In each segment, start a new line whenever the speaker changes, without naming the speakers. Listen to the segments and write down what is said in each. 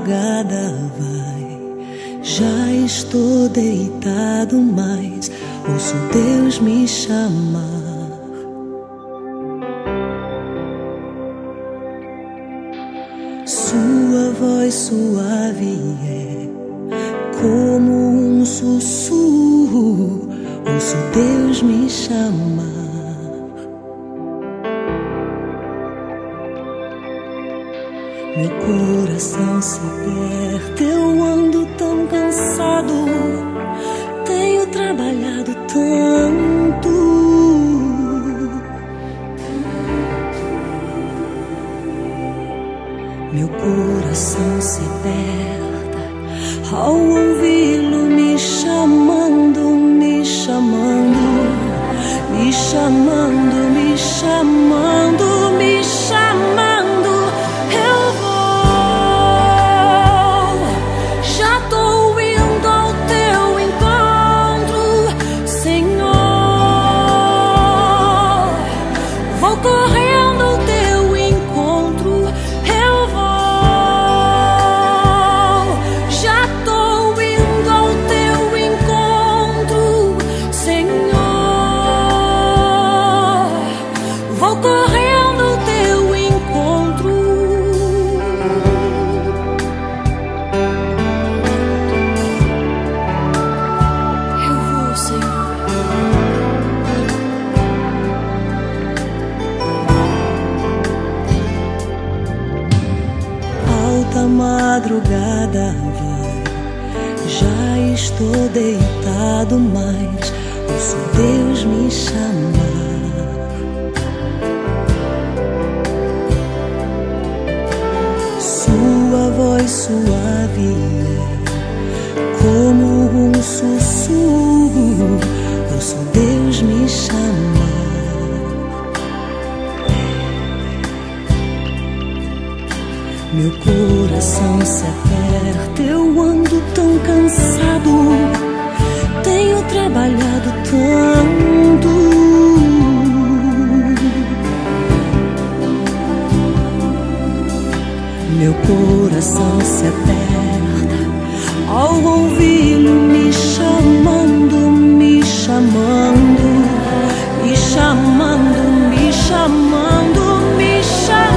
madrugada vai, já estou deitado, mas ouço Deus me chamar. Sua voz suave é como um sussurro, ouço Deus me chamar. Meu coração se aperta, eu ando tão cansado, tenho trabalhado tanto. Meu coração se aperta ao ouvi-lo me chamando, me chamando, me chamando, me chamando, me chamando. Madrugada vai, já estou deitado, mas ouço Deus me chamar. Sua voz suave é como um sussurro, ouço Deus me chamar. Meu coração se aperta, eu ando tão cansado, tenho trabalhado tanto. Meu coração se aperta ao ouvi-lo me chamando, me chamando, me chamando, me chamando, me chamando.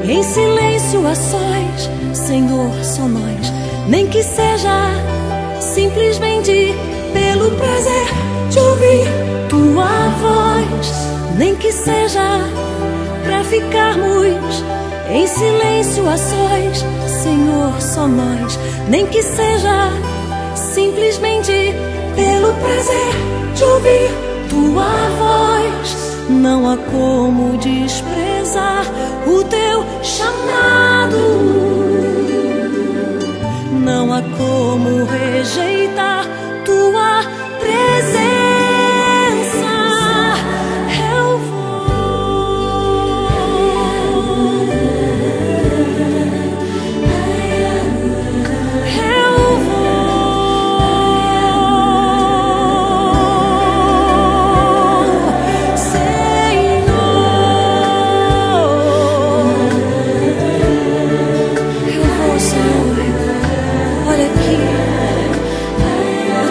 Em silêncio a sós, Senhor, só nós. Nem que seja simplesmente pelo prazer de ouvir tua voz. Nem que seja pra ficarmos em silêncio a sós, Senhor, só nós. Nem que seja simplesmente pelo prazer de ouvir tua voz. Não há como desprezar o teu chamado, não há como rejeitar tua presença.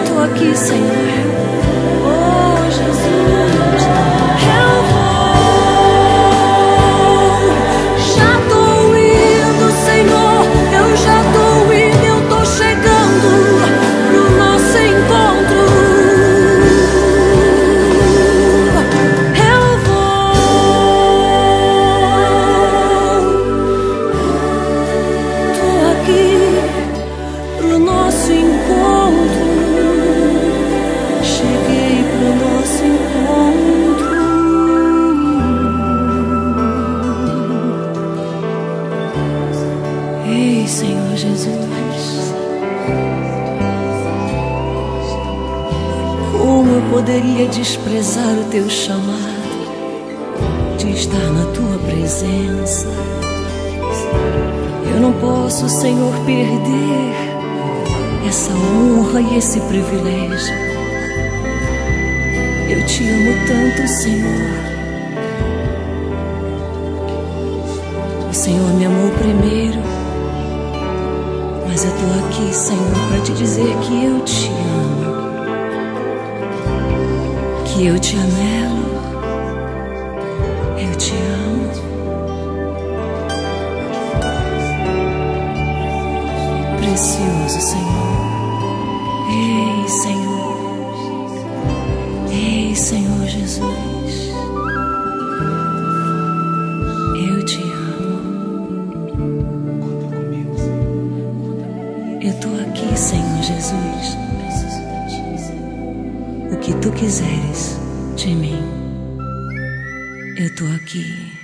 Eu aqui, Senhor. Oh, Jesus, eu vou. Já tô indo, Senhor. Eu já tô indo, eu tô chegando pro nosso encontro. Eu vou. poderia desprezar o teu chamado de estar na tua presença. Eu não posso, Senhor, perder essa honra e esse privilégio. Eu te amo tanto, Senhor. O Senhor me amou primeiro, mas eu tô aqui, Senhor, para te dizer que eu te amo, que eu te anelo, eu te amo. Precioso Senhor, ei Senhor, ei Senhor Jesus, eu te amo. Eu tô aqui, Senhor Jesus. O que tu quiseres de mim, eu tô aqui.